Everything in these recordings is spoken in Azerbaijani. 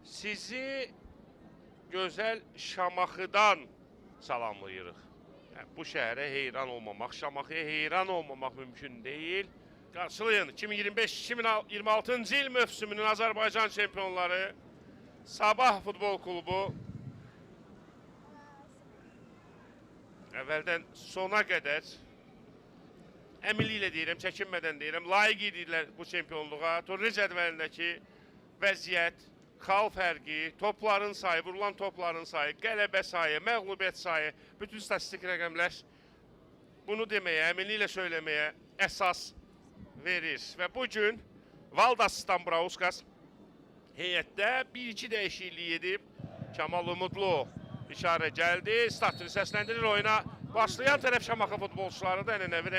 Sizi gözəl Şamaxıdan salamlayırıq. Bu şəhərə heyran olmamaq, Şamaxıya heyran olmamaq mümkün deyil. Qarşılayın 2025-2026-cı il mövsümünün Azərbaycan çempionları Sabah Futbol Klubu. Əvvəldən sona qədər əminliklə deyirəm, çəkinmədən deyirəm, layiq edirlər bu çempionluğa. Turnir cədvəlindəki vəziyyət, xal fərqi, topların sayı, vurulan topların sayı, qələbə sayı, məğlubiyyət sayı, bütün statistik rəqəmlər bunu deməyə, əminliklə söyləməyə əsas verir. Və bugün Valdas Dambrauskas heyətdə 1-2 dəyişiklik edib. Kamal Umudlu işarə gəldi. Statını səsləndirir oyuna. Başlayan tərəf Şamaxı futbolçuları da ənənəvi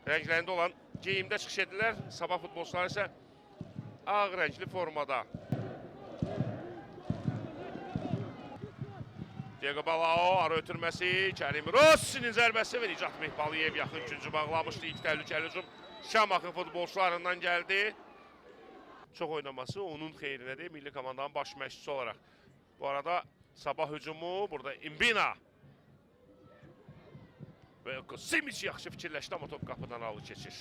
rənglərində olan geyimdə çıxış edirlər. Sabah futbolçuları isə ağ rəngli formada. Diego Balao, ara ötürməsi, Kərim Rossi'nin zərbəsi və Nicat Mehbaliyev yaxın üçüncü bağlamışdı. İlk təhlükəli hücum Şamaxı futbolçularından gəldi. Çox oynaması onun xeyrinədir, milli komandanın baş məşqçisi olaraq. Bu arada Sabah hücumu, burada İmbina. Və Simic yaxşı fikirləşdi, amma top qapıdan alı keçir.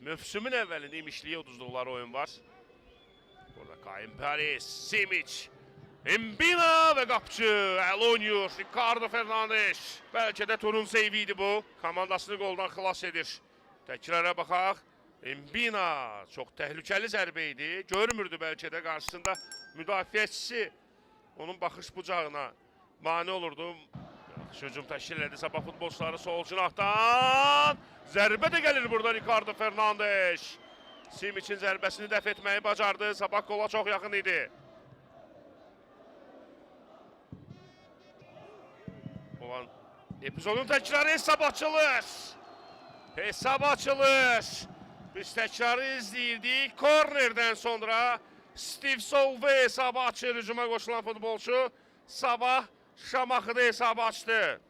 Mövsümün əvvəlində imişliyə uduzduqları oyun var. Burada Kaim Paris, Simic, Mbina və qapçı Eloniur, Ricardo Fernandes. Bəlkə də Turun seyvi idi bu. Komandasını qoldan xilas edir. Təkrara baxaq. Mbina çox təhlükəli zərbə idi. Görmürdü bəlkə də qarşısında müdafiəçisi onun baxış bucağına mane olurdu. Yaxşı hücum təşkil edir Sabah futbolçuları sol cinahdan. Zərbə də gəlir burada Ricardo Fernandes. Simic'in zərbəsini dəf etməyi bacardı. Sabah qola çox yaxın idi. Olan epizodun təkrarı hesab açılır. Hesab açılır. Biz təkrarı izləyirdik. Kornerdən sonra Steve Solve hesabı açır. Hücuma qoşulan futbolçu Sabah Şamaxıda hesabı açdı.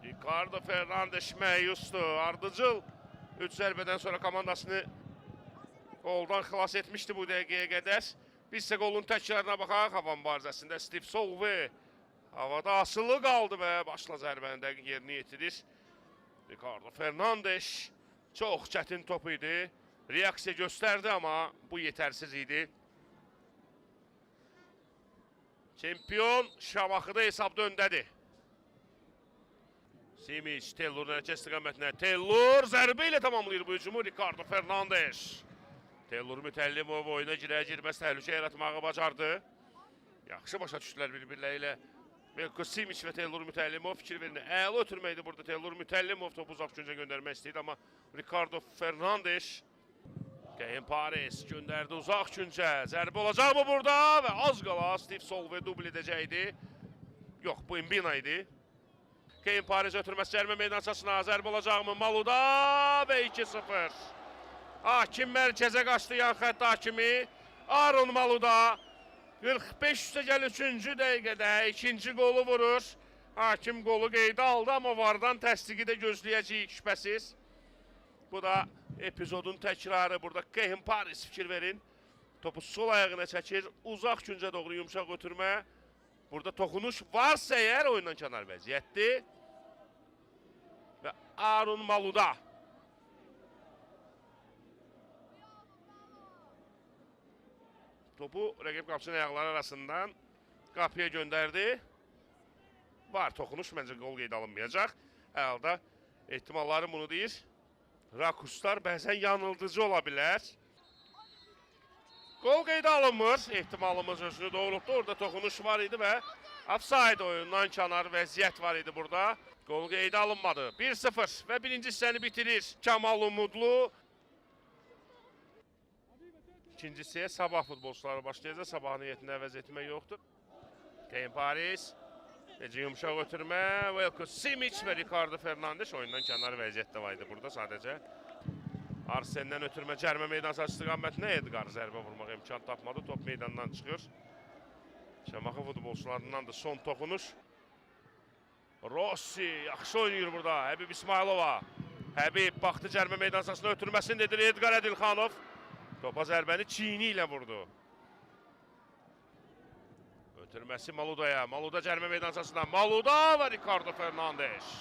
Ricardo Fernandes məyusdur. Ardıcıl 3 zərbədən sonra komandasını qoldan xilas etmişdi bu dəqiqəyə qədər. Biz isə qolun təkrarına baxaq. Hava mübarizəsində Steve Solve havada asılı qaldı və başla zərbəni dəqiq yerini yetirir. Ricardo Fernandes çox çətin top idi. Reaksiya göstərdi, amma bu yetərsiz idi. Çempion Şamaxıda hesabda öndədir. Simic, Tellur'un hərəkət istiqamətinə. Tellur zərbə ilə tamamlayır bu hücumu Ricardo Fernandes. Tellur Mütəllimov oyuna girməz təhlükə yaratmağı bacardı. Yaxşı başa düşdülər bir-birləri ilə. Velko Simic və Tellur Mütəllimov fikir verin. Əla ötürməkdir burada Tellur Mütəllimov topu uzaq küncə göndərmək istəyirdi, amma Ricardo Fernandes Kaim Paris göndərdi uzaq küncə. Zərbə olacaq mı burada? Və az qala Steve Solve dubl edəcəkdi. Yox, bu Mbina idi. Kaim Paris ötürməsi cərimə meydançasına. Zərbə olacaq mı? Maluda və 2-0. Hakim mərkəzə qaçdı yan xətt hakimi. Aron Maluda 45-3-cü dəqiqədə ikinci qolu vurur. Hakim qolu qeydə aldı, amma vardan təsdiqi də gözləyəcəyik şübhəsiz. Bu da epizodun təkrarı. Burada Kaim Paris fikir verin. Topu sol ayağına çəkir. Uzaq küncə doğru yumuşaq ötürmə. Burada toxunuş varsa əgər oyundan kənar vəziyyətdir. Və Aron Maluda. Topu rəqib qapçının ayaqları arasından qapıya göndərdi. Var toxunuş, məncə qol qeydə alınmayacaq. Əldə ehtimalları bunu deyir. Rakuslar bəzən yanıldıcı ola bilər. Qol qeydə alınmır. Ehtimalımız özünü doğrultdu. Orada toxunuş var idi və offside oyundan kənar vəziyyət var idi burada. Qol qeydə alınmadı. 1-0 və birinci hissəni bitirir Kamal Umudlu. İkinci hissəyə Sabah futbolçuları başlayacaq. Sabahın heyətində əvəz etmək yoxdur. Kaim Paris. Necə yumuşaq ötürmə. Velko Simic və Ricardo Fernandes oyundan kənar vəziyyətdə var idi burada sadəcə. Arsen'dən ötürmə cərimə meydançası istiqamətinə Edgar zərbə vurmaq imkan tapmadı. Top meydandan çıxır. Şamaxı futbolçularından da son toxunuş. Rossi yaxşı oynayır burada. Həbib İsmailova. Həbib baxdı cərmə meydansasına ötürməsini edir Edgar Ədilxanov. Topa zərbəni çiyini ilə vurdu. Ötürməsi Maludaya. Maluda cərmə meydansasına. Maluda və Ricardo Fernandes.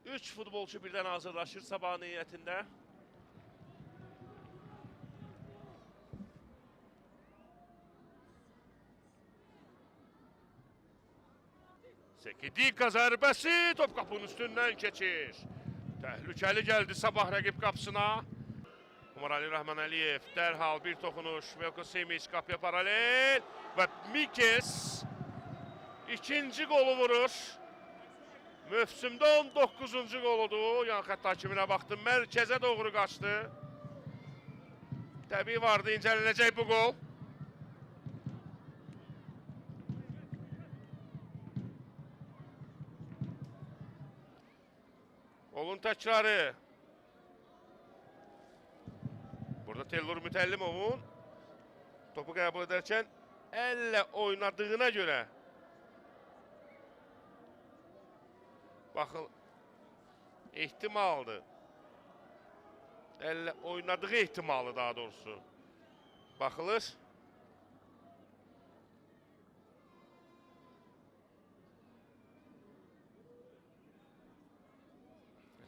3 futbolçu birdən hazırlaşır sabah niyyətində. Sekidika zərbəsi top qapının üstündən keçir. Təhlükəli gəldi sabah rəqib qapısına. Umarali Rahmanəliyev dərhal bir toxunuş. Velko Simic qapıya paralel və Mikes ikinci qolu vurur. Mövsümdə 19-cu qoludur. Yan xətt hakiminə baxdım. Mərkəzə doğru qaçdı. Təbii vardı, incələnəcək bu qol. Qolun təkrarı. Burada Teylor Mütəllimovun topu qəbul edərkən əllə oynadığına görə baxın, ehtimaldır. Əllə oynadığı ehtimalı daha doğrusu. Baxılır.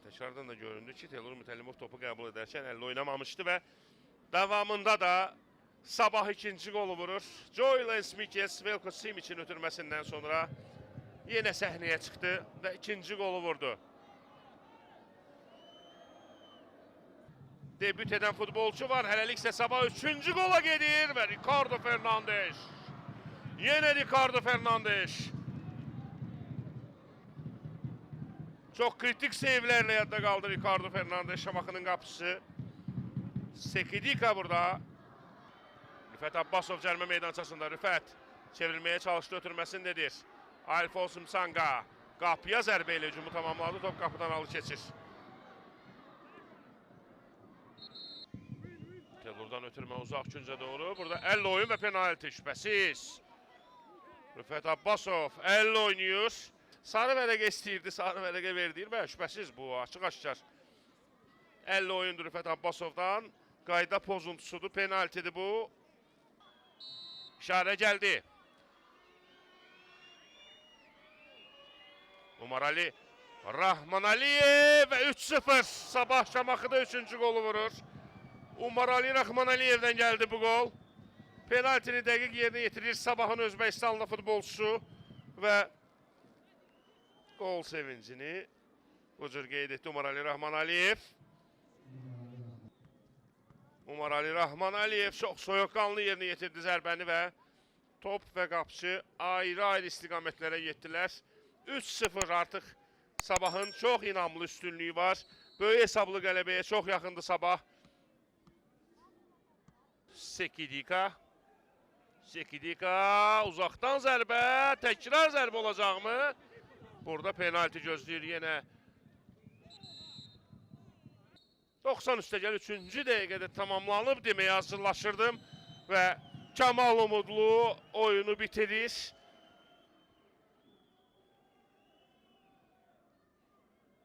Təkrardan da göründü ki, Teylor Mütəllimov topu qəbul edərkən əllə oynamamışdı və davamında da sabah ikinci qolu vurur. Joylen Mikes Velko Simic'in ötürməsindən sonra yenə səhnəyə çıxdı və ikinci qolu vurdu. Debüt edən futbolçu var. Hələliksə sabah üçüncü qola gedir və Ricardo Fernandes. Yenə Ricardo Fernandes. Çox kritik seyvlərlə yadda qaldı Ricardo Fernandes Şamaxının qapısı. Sekidika burada. Rüfət Abbasov cərmə meydançasında. Rüfət çevrilməyə çalışdı, ötürməsindədir. Alfons Msanga qapıya zərbə ilə hücumu tamamladı. Top qapıdan alı keçir. Teylordan ötürmə uzaq küncə doğru. Burada əllə oyun və penalti şübhəsiz. Rüfət Abbasov əllə oynayır. Sarı vərəqə istəyirdi, sarı vərəqə verdir və şübhəsiz bu açıq-aşkar. Əllə oyundur Rüfət Abbasovdan. Qayda pozuntusudur, penaltidir bu. İşarə gəldi. Umarali Rahmanəliyev və 3-0. Sabah Şamaxıda 3-cü qolu vurur. Umarali Rahmanəliyevdən gəldi bu qol. Penaltini dəqiq yerinə yetirir Sabahın Özbəkistanlı futbolçusu və qol sevincini bu cür qeyd etdi Umarali Rahmanəliyev. Umarali Rahmanəliyev çox soyuqqanlı yerinə yetirdi zərbəni və top və qapıcı ayrı-ayrı istiqamətlərə getdilər. 3-0 artıq Sabahın çox inamlı üstünlüyü var. Böyük hesablı qələbəyə çox yaxındı Sabah. Sekidika. Sekidika uzaqdan zərbə, təkrar zərbə olacaqmı? Burada penalti gözləyir yenə. 90 üstəgəl 3-cü dəqiqədə tamamlanıb deməyə hazırlaşırdım və Kamal Umudlu oyunu bitirir.